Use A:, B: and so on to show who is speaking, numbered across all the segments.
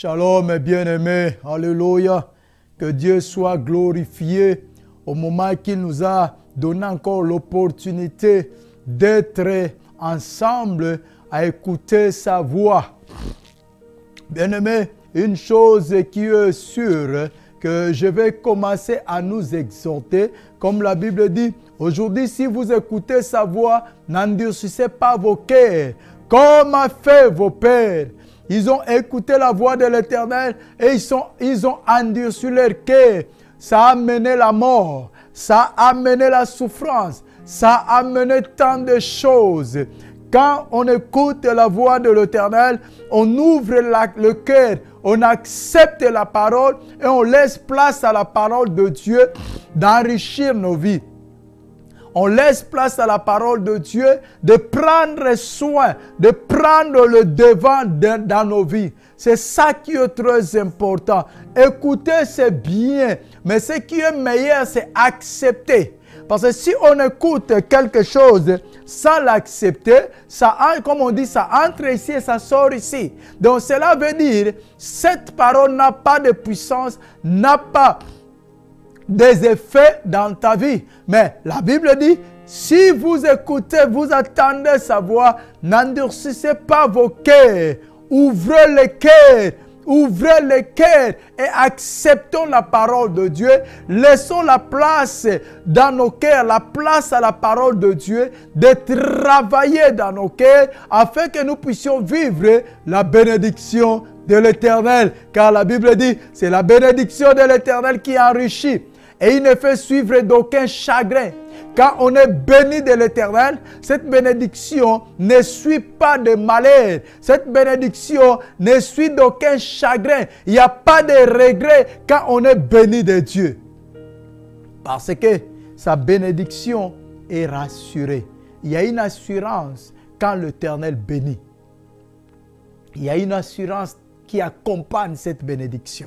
A: Shalom, bien-aimés. Alléluia. Que Dieu soit glorifié au moment qu'il nous a donné encore l'opportunité d'être ensemble à écouter sa voix. Bien-aimés, une chose qui est sûre, que je vais commencer à nous exhorter, comme la Bible dit, aujourd'hui, si vous écoutez sa voix, n'endurcissez pas vos cœurs, comme a fait vos pères. Ils ont écouté la voix de l'Éternel et ils ont endurci leur cœur. Ça a amené la mort, ça a amené la souffrance, ça a amené tant de choses. Quand on écoute la voix de l'Éternel, on ouvre le cœur, on accepte la parole et on laisse place à la parole de Dieu d'enrichir nos vies. On laisse place à la parole de Dieu de prendre soin, de prendre le devant dans nos vies. C'est ça qui est très important. Écouter, c'est bien, mais ce qui est meilleur, c'est accepter. Parce que si on écoute quelque chose sans l'accepter, ça, comme on dit, ça entre ici et ça sort ici. Donc cela veut dire, cette parole n'a pas de puissance, n'a pas des effets dans ta vie. Mais la Bible dit, si vous écoutez, vous attendez sa voix, n'endurcissez pas vos cœurs, ouvrez les cœurs. Ouvrez les cœurs et acceptons la parole de Dieu. Laissons la place dans nos cœurs, la place à la parole de Dieu, de travailler dans nos cœurs afin que nous puissions vivre la bénédiction de l'Éternel. Car la Bible dit, c'est la bénédiction de l'Éternel qui enrichit et il ne fait suivre d'aucun chagrin. Quand on est béni de l'Éternel, cette bénédiction ne suit pas de malheur. Cette bénédiction ne suit d'aucun chagrin. Il n'y a pas de regret quand on est béni de Dieu. Parce que sa bénédiction est rassurée. Il y a une assurance quand l'Éternel bénit. Il y a une assurance qui accompagne cette bénédiction.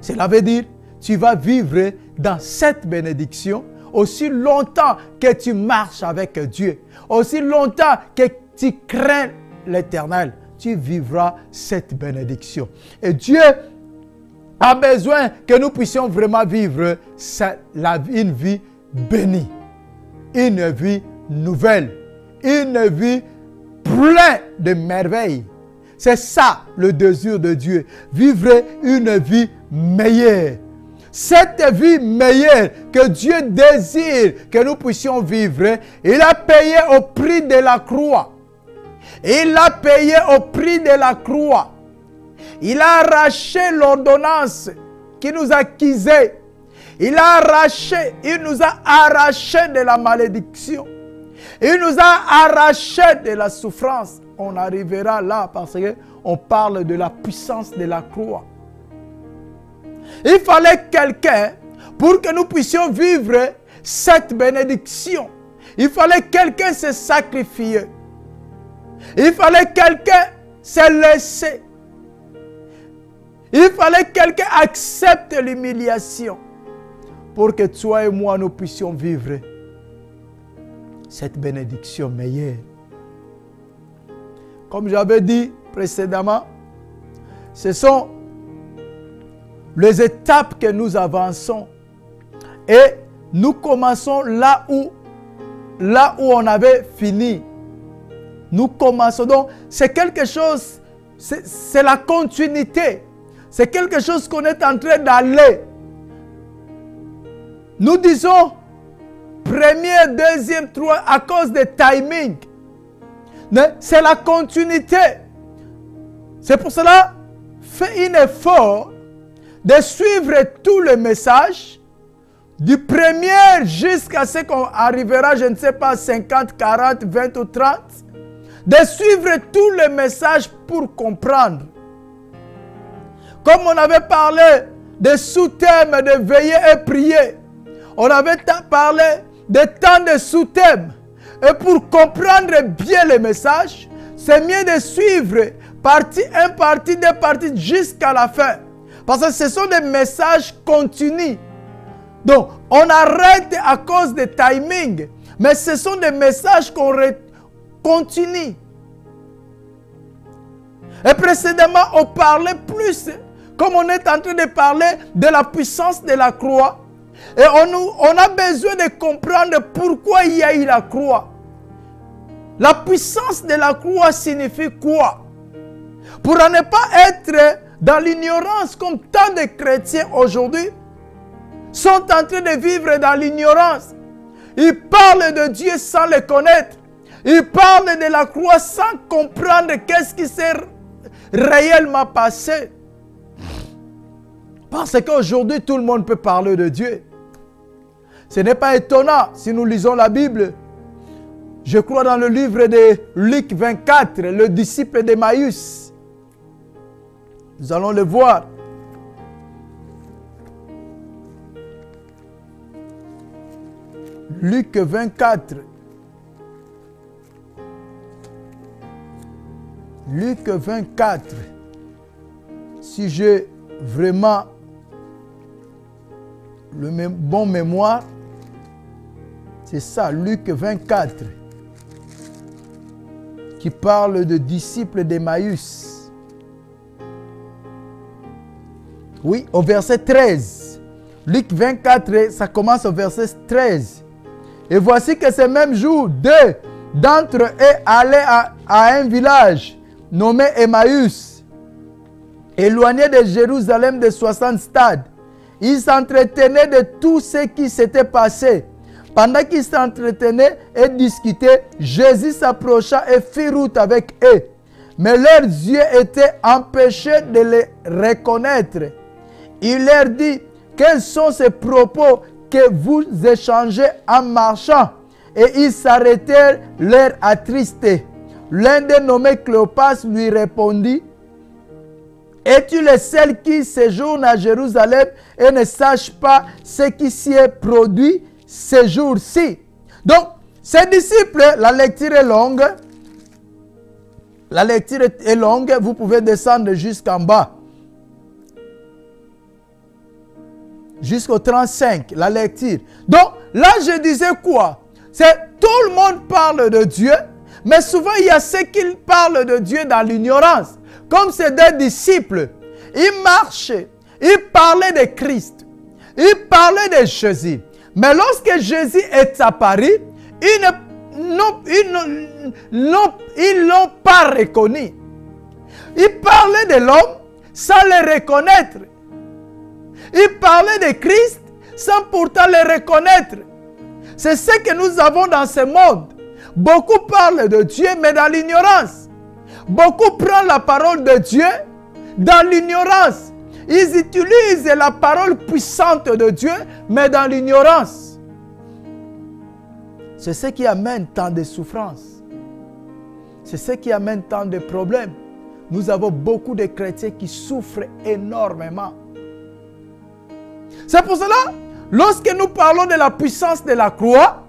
A: Cela veut dire, tu vas vivre dans cette bénédiction aussi longtemps que tu marches avec Dieu, aussi longtemps que tu crains l'Éternel, tu vivras cette bénédiction. Et Dieu a besoin que nous puissions vraiment vivre une vie bénie, une vie nouvelle, une vie pleine de merveilles. C'est ça le désir de Dieu, vivre une vie meilleure. Cette vie meilleure que Dieu désire que nous puissions vivre, il a payé au prix de la croix. Il a payé au prix de la croix. Il a arraché l'ordonnance qui nous accusait. Il nous a arraché de la malédiction. Il nous a arraché de la souffrance. On arrivera là parce qu'on parle de la puissance de la croix. Il fallait quelqu'un pour que nous puissions vivre cette bénédiction. Il fallait quelqu'un se sacrifier. Il fallait quelqu'un se laisser. Il fallait quelqu'un accepter l'humiliation pour que toi et moi nous puissions vivre cette bénédiction meilleure. Comme j'avais dit précédemment, ce sont les étapes que nous avançons et nous commençons là où on avait fini. Nous commençons donc, c'est quelque chose, c'est la continuité. C'est quelque chose qu'on est en train d'aller. Nous disons premier, deuxième, troisième à cause des timing. C'est la continuité. C'est pour cela, fais un effort de suivre tout le message, du premier jusqu'à ce qu'on arrivera, je ne sais pas, 50, 40, 20 ou 30, de suivre tout le message pour comprendre. Comme on avait parlé des sous-thèmes de veiller et prier, on avait parlé de tant de sous-thèmes. Et pour comprendre bien le message, c'est mieux de suivre partie 1, partie 2, partie jusqu'à la fin. Parce que ce sont des messages continus. Donc, on arrête à cause des timing. Mais ce sont des messages qu'on continue. Et précédemment, on parlait plus comme on est en train de parler de la puissance de la croix, et on a besoin de comprendre pourquoi il y a eu la croix. La puissance de la croix signifie quoi? Pour ne pas être dans l'ignorance comme tant de chrétiens aujourd'hui sont en train de vivre dans l'ignorance. Ils parlent de Dieu sans le connaître. Ils parlent de la croix sans comprendre qu'est-ce qui s'est réellement passé. Parce qu'aujourd'hui, tout le monde peut parler de Dieu. Ce n'est pas étonnant si nous lisons la Bible. Je crois dans le livre de Luc 24, le disciple d'Emmaüs. Nous allons le voir. Luc 24. Luc 24. Si j'ai vraiment le bon mémoire, c'est ça, Luc 24, qui parle de disciples d'Emmaüs. Oui, au verset 13. Luc 24, ça commence au verset 13. Et voici que ce même jour, deux d'entre eux allaient à un village nommé Emmaüs, éloigné de Jérusalem de 60 stades. Ils s'entretenaient de tout ce qui s'était passé. Pendant qu'ils s'entretenaient et discutaient, Jésus s'approcha et fit route avec eux. Mais leurs yeux étaient empêchés de les reconnaître. Il leur dit, quels sont ces propos que vous échangez en marchant? Et ils s'arrêtèrent, l'air attristés. L'un des nommés Cléopas lui répondit, es-tu le seul qui séjourne à Jérusalem et ne sache pas ce qui s'y est produit ces jours-ci? Donc, ces disciples, la lecture est longue. La lecture est longue, vous pouvez descendre jusqu'en bas. Jusqu'au 35, la lecture. Donc, là, je disais quoi? C'est tout le monde parle de Dieu, mais souvent, il y a ceux qui parlent de Dieu dans l'ignorance. Comme ces deux disciples, ils marchaient, ils parlaient de Christ, ils parlaient de Jésus. Mais lorsque Jésus est apparu, ils ne l'ont pas reconnu. Ils parlaient de l'homme sans le reconnaître. Ils parlaient de Christ sans pourtant le reconnaître. C'est ce que nous avons dans ce monde. Beaucoup parlent de Dieu, mais dans l'ignorance. Beaucoup prennent la parole de Dieu dans l'ignorance. Ils utilisent la parole puissante de Dieu, mais dans l'ignorance. C'est ce qui amène tant de souffrances. C'est ce qui amène tant de problèmes. Nous avons beaucoup de chrétiens qui souffrent énormément. C'est pour cela, lorsque nous parlons de la puissance de la croix,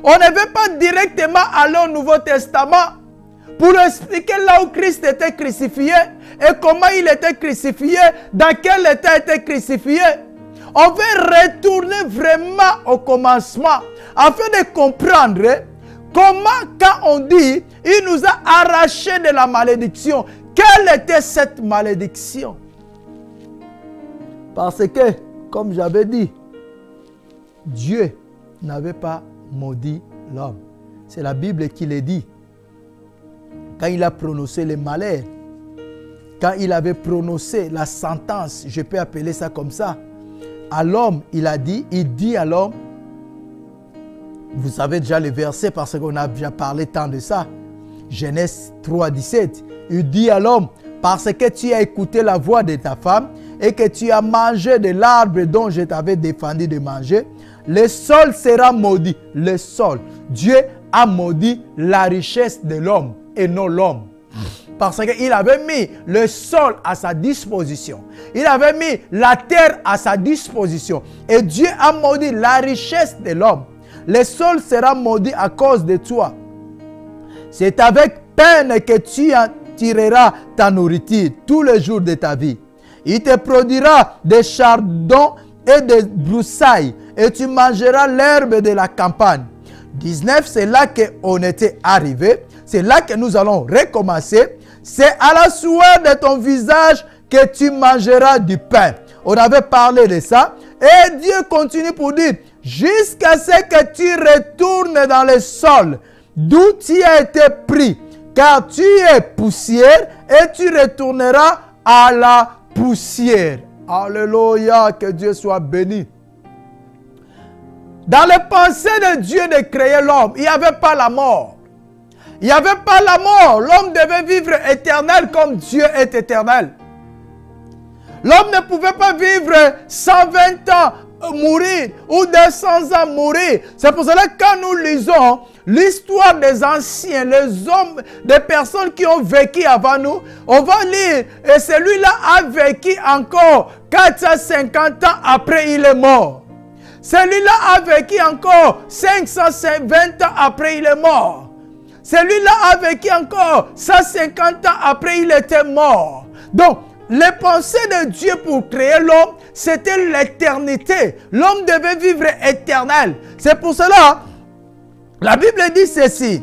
A: on ne veut pas directement aller au Nouveau Testament pour expliquer là où Christ était crucifié et comment il était crucifié, dans quel état était crucifié. On veut retourner vraiment au commencement afin de comprendre comment, quand on dit il nous a arrachés de la malédiction, quelle était cette malédiction? Parce que, comme j'avais dit, Dieu n'avait pas maudit l'homme. C'est la Bible qui le dit. Quand il a prononcé le malheur, quand il avait prononcé la sentence, je peux appeler ça comme ça, à l'homme, il dit à l'homme, vous savez déjà le verset parce qu'on a déjà parlé tant de ça, Genèse 3, 17, il dit à l'homme, parce que tu as écouté la voix de ta femme et que tu as mangé de l'arbre dont je t'avais défendu de manger, le sol sera maudit. Le sol. Dieu a maudit la richesse de l'homme et non l'homme. Parce qu'il avait mis le sol à sa disposition. Il avait mis la terre à sa disposition. Et Dieu a maudit la richesse de l'homme. Le sol sera maudit à cause de toi. C'est avec peine que tu en tireras ta nourriture tous les jours de ta vie. Il te produira des chardons et des broussailles, et tu mangeras l'herbe de la campagne. 19, c'est là qu'on était arrivé. C'est là que nous allons recommencer. C'est à la sueur de ton visage que tu mangeras du pain. On avait parlé de ça. Et Dieu continue pour dire, jusqu'à ce que tu retournes dans le sol, d'où tu as été pris, car tu es poussière et tu retourneras à la poussière. Alléluia, que Dieu soit béni. Dans les pensées de Dieu de créer l'homme, il n'y avait pas la mort. Il n'y avait pas la mort. L'homme devait vivre éternel comme Dieu est éternel. L'homme ne pouvait pas vivre 120 ans mourir ou 200 ans mourir. C'est pour cela que quand nous lisons l'histoire des anciens, les hommes, des personnes qui ont vécu avant nous, on va lire, et celui-là a vécu encore 450 ans après il est mort. Celui-là a vécu encore 520 ans après il est mort. Celui-là a vécu encore 150 ans après il était mort. Donc, les pensées de Dieu pour créer l'homme, c'était l'éternité. L'homme devait vivre éternel. C'est pour cela, la Bible dit ceci.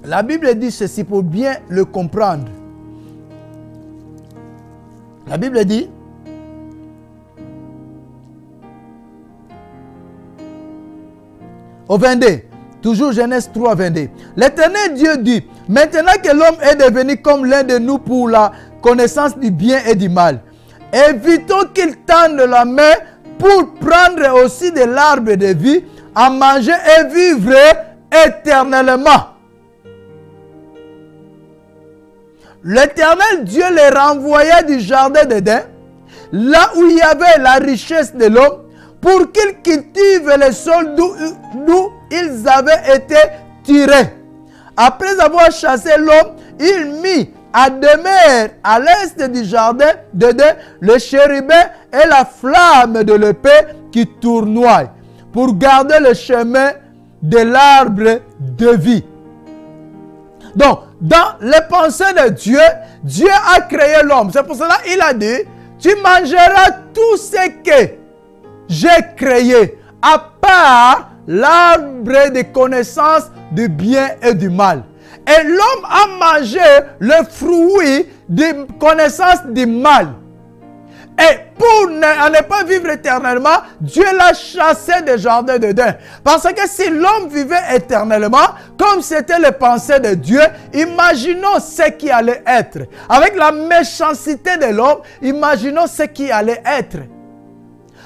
A: La Bible dit ceci pour bien le comprendre. La Bible dit, au 22, toujours Genèse 3, 22. L'Éternel Dieu dit, maintenant que l'homme est devenu comme l'un de nous pour la connaissance du bien et du mal, évitons qu'il tende la main pour prendre aussi de l'arbre de vie, à manger et vivre éternellement. L'Éternel Dieu les renvoya du jardin d'Éden, là où il y avait la richesse de l'homme, pour qu'ils cultivent le sol d'où ils avaient été tirés. Après avoir chassé l'homme, il mit à demeure à l'est du jardin d'Éden le chérubin et la flamme de l'épée qui tournoie pour garder le chemin de l'arbre de vie. Donc, dans les pensées de Dieu, Dieu a créé l'homme. C'est pour cela qu'il a dit, tu mangeras tout ce que j'ai créé, à part l'arbre de connaissance du bien et du mal. Et l'homme a mangé le fruit de connaissance du mal. Et pour ne pas vivre éternellement, Dieu l'a chassé des jardins d'Éden. Parce que si l'homme vivait éternellement, comme c'était les pensées de Dieu, imaginons ce qui allait être. Avec la méchanceté de l'homme, imaginons ce qui allait être.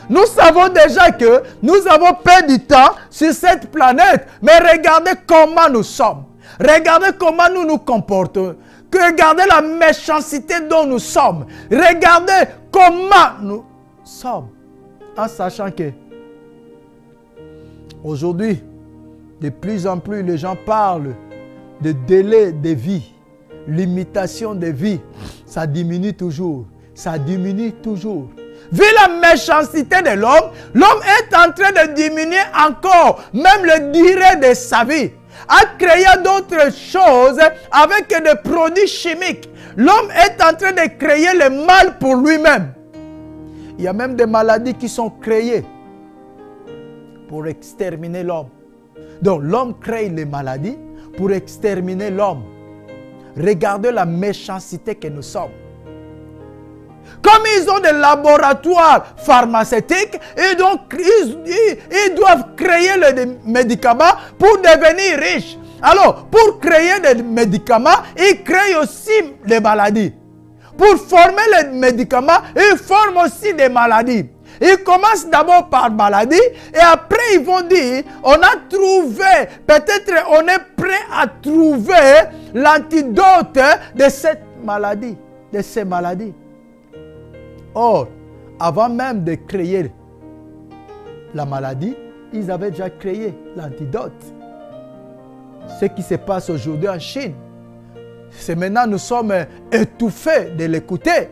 A: Nous savons déjà que nous avons perdu du temps sur cette planète. Mais regardez comment nous sommes. Regardez comment nous nous comportons. Regardez la méchanceté dont nous sommes. Regardez comment nous sommes. En sachant que aujourd'hui, de plus en plus, les gens parlent de délai de vie, limitation de vie. Ça diminue toujours. Ça diminue toujours. Vu la méchanceté de l'homme, l'homme est en train de diminuer encore, même le durée de sa vie. A créé d'autres choses avec des produits chimiques. L'homme est en train de créer le mal pour lui-même. Il y a même des maladies qui sont créées pour exterminer l'homme. Donc l'homme crée les maladies pour exterminer l'homme. Regardez la méchanceté que nous sommes. Comme ils ont des laboratoires pharmaceutiques, ils doivent créer les médicaments pour devenir riches. Alors, pour créer des médicaments, ils créent aussi des maladies. Pour former les médicaments, ils forment aussi des maladies. Ils commencent d'abord par maladie et après ils vont dire, on a trouvé, peut-être on est prêt à trouver l'antidote de cette maladie, de ces maladies. Or, avant même de créer la maladie, ils avaient déjà créé l'antidote. Ce qui se passe aujourd'hui en Chine, c'est maintenant nous sommes étouffés de l'écouter.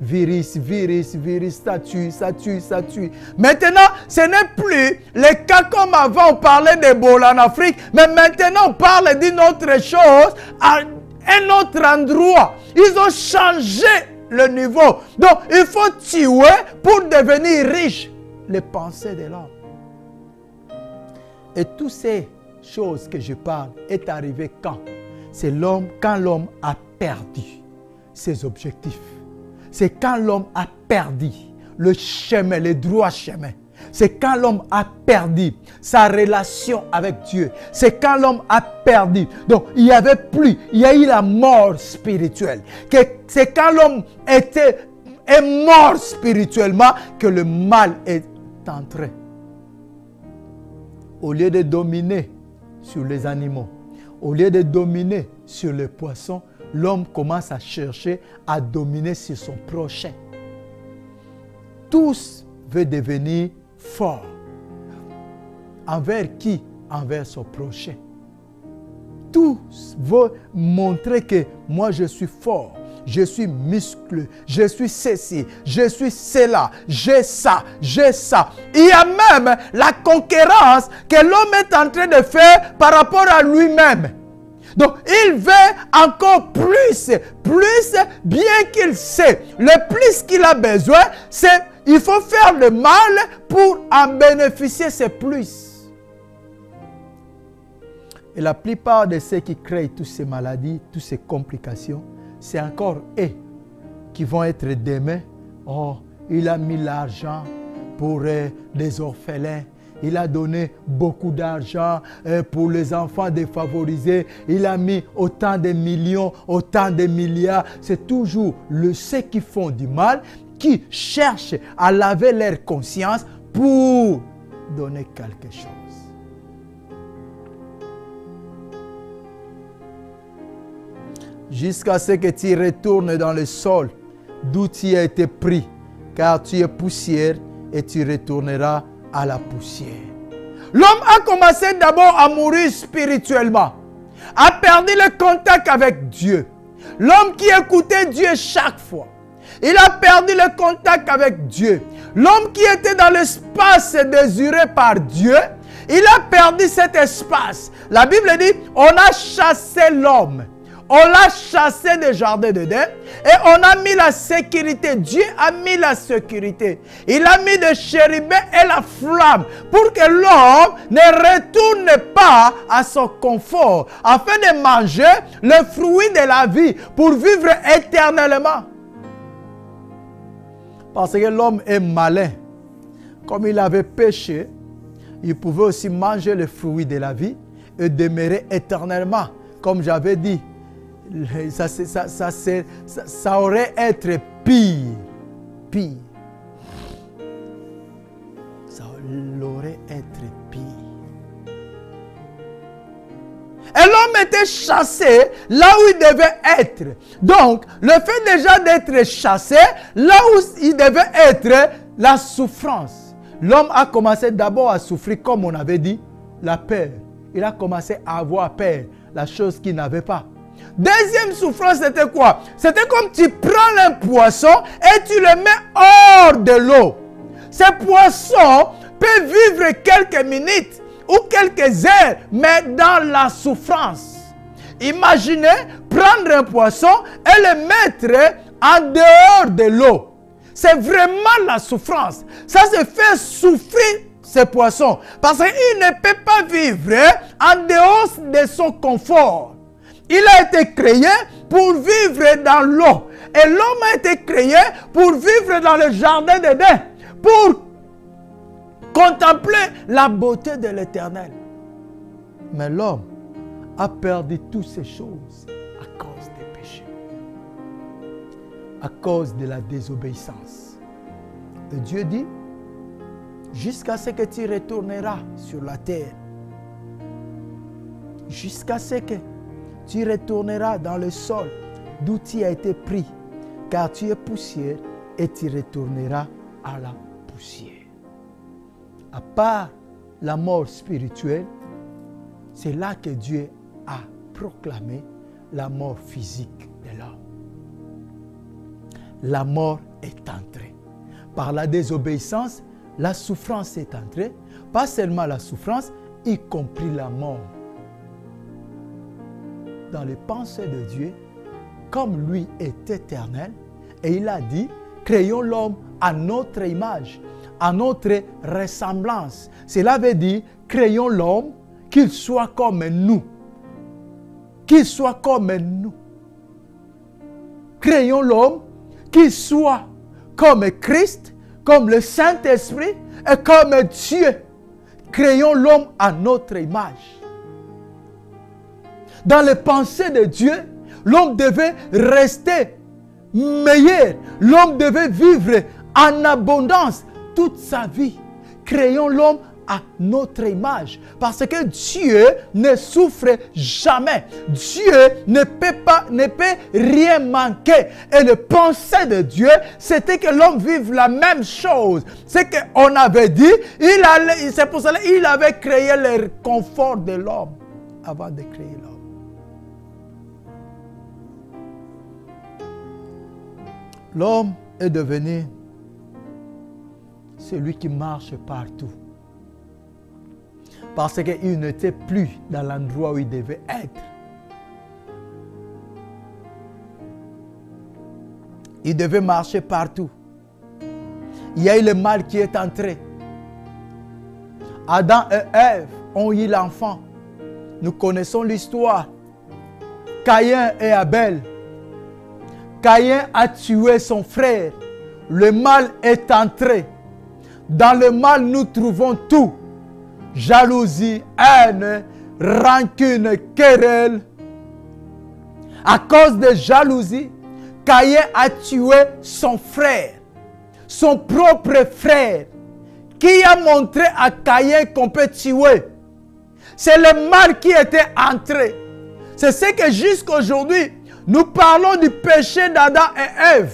A: Virus, virus, virus, ça tue, ça tue, ça tue. Maintenant, ce n'est plus les cas comme avant, on parlait d'Ebola en Afrique, mais maintenant on parle d'une autre chose à un autre endroit. Ils ont changé le niveau. Donc, il faut tuer pour devenir riche. Les pensées de l'homme. Et toutes ces choses que je parle est arrivé quand? C'est l'homme, quand l'homme a perdu ses objectifs. C'est quand l'homme a perdu le chemin, le droit chemin. C'est quand l'homme a perdu sa relation avec Dieu. C'est quand l'homme a perdu. Donc, il n'y avait plus, il y a eu la mort spirituelle. C'est quand l'homme est mort spirituellement que le mal est entré. Au lieu de dominer sur les animaux, au lieu de dominer sur les poissons, l'homme commence à chercher à dominer sur son prochain. Tous veulent devenir forts. Envers qui? Envers son prochain. Tous veulent montrer que moi je suis fort, je suis musclé, je suis ceci, je suis cela, j'ai ça, j'ai ça. Il y a même la concurrence que l'homme est en train de faire par rapport à lui-même. Donc, il veut encore plus, bien qu'il sait. Le plus qu'il a besoin, c'est il faut faire le mal pour en bénéficier, c'est plus. Et la plupart de ceux qui créent toutes ces maladies, toutes ces complications, c'est encore eux qui vont être demain. Oh, il a mis l'argent pour des orphelins. Il a donné beaucoup d'argent pour les enfants défavorisés. Il a mis autant de millions, autant de milliards. C'est toujours ceux qui font du mal, qui cherchent à laver leur conscience pour donner quelque chose. Jusqu'à ce que tu retournes dans le sol d'où tu as été pris, car tu es poussière et tu retourneras à la poussière. L'homme a commencé d'abord à mourir spirituellement, a perdu le contact avec Dieu. L'homme qui écoutait Dieu chaque fois, il a perdu le contact avec Dieu. L'homme qui était dans l'espace désiré par Dieu, il a perdu cet espace. La Bible dit, on a chassé l'homme. On l'a chassé des jardins d'Éden et on a mis la sécurité. Dieu a mis la sécurité. Il a mis le chérubin et la flamme pour que l'homme ne retourne pas à son confort afin de manger le fruit de la vie pour vivre éternellement. Parce que l'homme est malin. Comme il avait péché, il pouvait aussi manger le fruit de la vie et demeurer éternellement. Comme j'avais dit, ça aurait été pire. Pire. Ça aurait été pire. Et l'homme était chassé là où il devait être. Donc, le fait déjà d'être chassé, là où il devait être, la souffrance. L'homme a commencé d'abord à souffrir, comme on avait dit, la peur. Il a commencé à avoir peur, la chose qu'il n'avait pas. Deuxième souffrance, c'était quoi? C'était comme tu prends un poisson et tu le mets hors de l'eau. Ce poisson peut vivre quelques minutes ou quelques heures, mais dans la souffrance. Imaginez prendre un poisson et le mettre en dehors de l'eau. C'est vraiment la souffrance. Ça se fait souffrir ce poisson parce qu'il ne peut pas vivre en dehors de son confort. Il a été créé pour vivre dans l'eau. Et l'homme a été créé pour vivre dans le jardin d'Éden. Pour contempler la beauté de l'Éternel. Mais l'homme a perdu toutes ces choses à cause des péchés. À cause de la désobéissance. Et Dieu dit, jusqu'à ce que tu retourneras sur la terre. Jusqu'à ce que tu retourneras dans le sol d'où tu as été pris, car tu es poussière et tu retourneras à la poussière. À part la mort spirituelle, c'est là que Dieu a proclamé la mort physique de l'homme. La mort est entrée. Par la désobéissance, la souffrance est entrée. Pas seulement la souffrance, y compris la mort. Dans les pensées de Dieu, comme lui est éternel, et il a dit, créons l'homme à notre image, à notre ressemblance. Cela veut dire, créons l'homme qu'il soit comme nous. Qu'il soit comme nous. créons l'homme qui soit comme Christ, comme le Saint-Esprit et comme Dieu. Créons l'homme à notre image. Dans les pensées de Dieu, l'homme devait rester meilleur. L'homme devait vivre en abondance toute sa vie. Créons l'homme à notre image. Parce que Dieu ne souffre jamais. Dieu ne peut rien manquer. Et le pensée de Dieu, c'était que l'homme vive la même chose. C'est qu'on avait dit, c'est pour cela qu'il avait créé le confort de l'homme avant de créer l'homme. L'homme est devenu celui qui marche partout. Parce qu'il n'était plus dans l'endroit où il devait être. Il devait marcher partout. Il y a eu le mal qui est entré. Adam et Ève ont eu l'enfant. Nous connaissons l'histoire. Caïn et Abel. Caïn a tué son frère. Le mal est entré. Dans le mal, nous trouvons tout. Jalousie, haine, rancune, querelle. À cause de jalousie, Caïn a tué son frère, son propre frère, qui a montré à Caïn qu'on peut tuer. C'est le mal qui était entré. C'est ce que jusqu'à aujourd'hui, nous parlons du péché d'Adam et Ève.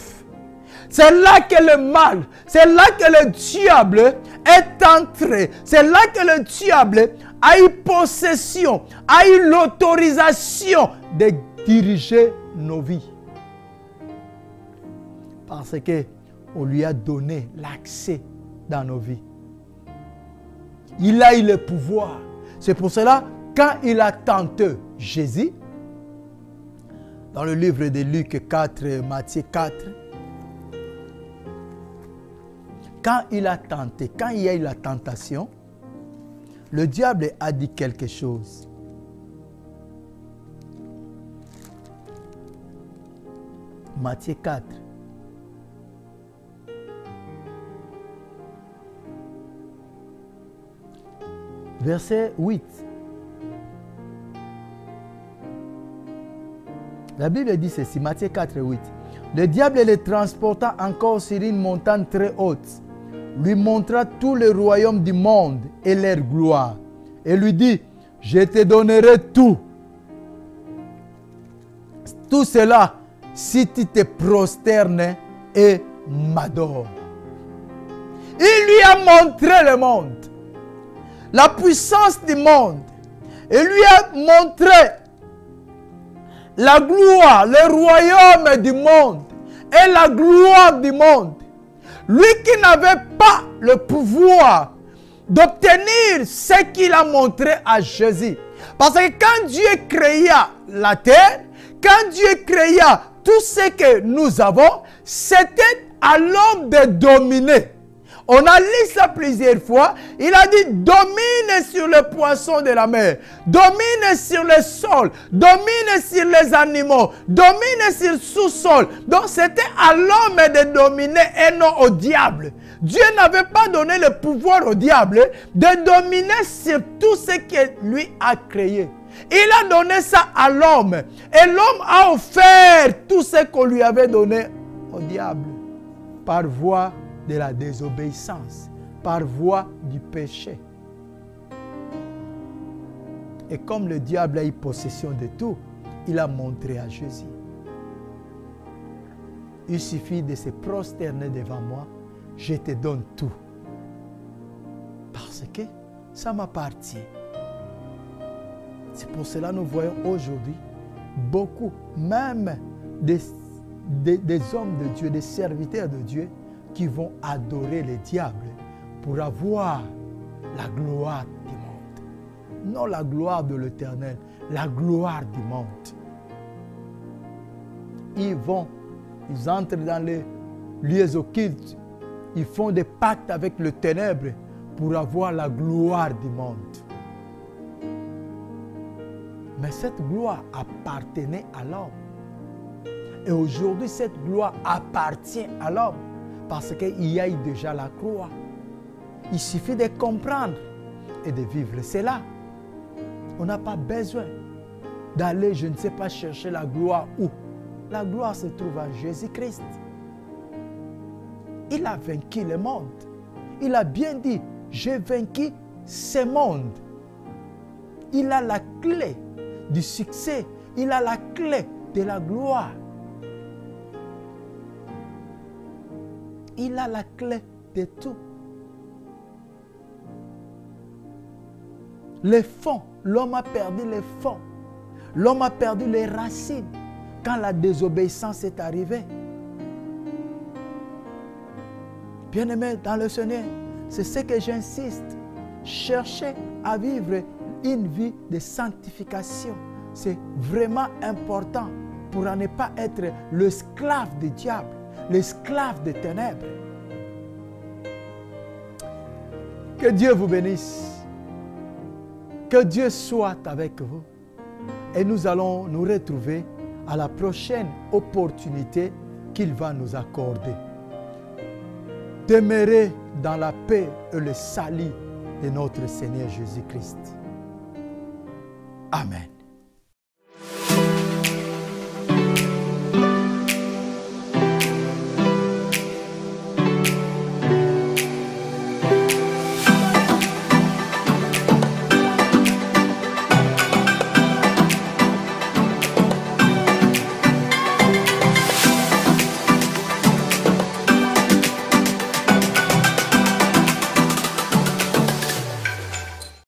A: C'est là que le mal, c'est là que le diable est entré. C'est là que le diable a eu possession, a eu l'autorisation de diriger nos vies. Parce qu'on lui a donné l'accès dans nos vies. Il a eu le pouvoir. C'est pour cela, quand il a tenté Jésus, dans le livre de Luc 4, Matthieu 4, quand il a tenté, quand il y a eu la tentation, le diable a dit quelque chose. Matthieu 4. Verset 8. La Bible dit ceci, Matthieu 4, 8. Le diable le transporta encore sur une montagne très haute, lui montra tous les royaumes du monde et leur gloire, et lui dit, je te donnerai tout. Tout cela, si tu te prosternes et m'adores. Il lui a montré le monde, la puissance du monde, et lui a montré la gloire, le royaume du monde et la gloire du monde. Lui qui n'avait pas le pouvoir d'obtenir ce qu'il a montré à Jésus. Parce que quand Dieu créa la terre, quand Dieu créa tout ce que nous avons, c'était à l'homme de dominer. On a lu ça plusieurs fois. Il a dit, domine sur les poissons de la mer, domine sur le sol, domine sur les animaux, domine sur le sous-sol. Donc c'était à l'homme de dominer et non au diable. Dieu n'avait pas donné le pouvoir au diable de dominer sur tout ce que lui a créé. Il a donné ça à l'homme. Et l'homme a offert tout ce qu'on lui avait donné au diable par voie de la désobéissance, par voie du péché. Et comme le diable a eu possession de tout, il a montré à Jésus. Il suffit de se prosterner devant moi, je te donne tout. Parce que ça m'appartient. C'est pour cela que nous voyons aujourd'hui beaucoup, même des hommes de Dieu, des serviteurs de Dieu, qui vont adorer le diable pour avoir la gloire du monde. Non la gloire de l'Éternel, la gloire du monde. Ils entrent dans les lieux occultes, ils font des pactes avec le ténèbre pour avoir la gloire du monde. Mais cette gloire appartenait à l'homme. Et aujourd'hui, cette gloire appartient à l'homme parce qu'il y a eu déjà la croix. Il suffit de comprendre et de vivre cela. On n'a pas besoin d'aller, je ne sais pas, chercher la gloire où. La gloire se trouve en Jésus-Christ. Il a vaincu le monde. Il a bien dit, j'ai vaincu ce monde. Il a la clé du succès. Il a la clé de la gloire. Il a la clé de tout. Les fonds, l'homme a perdu les fonds. L'homme a perdu les racines quand la désobéissance est arrivée. Bien-aimés dans le Seigneur, c'est ce que j'insiste. Cherchez à vivre une vie de sanctification. C'est vraiment important pour ne pas être l'esclave du diable, l'esclave des ténèbres. Que Dieu vous bénisse. Que Dieu soit avec vous. Et nous allons nous retrouver à la prochaine opportunité qu'il va nous accorder. Demeurez dans la paix et le salut de notre Seigneur Jésus-Christ. Amen.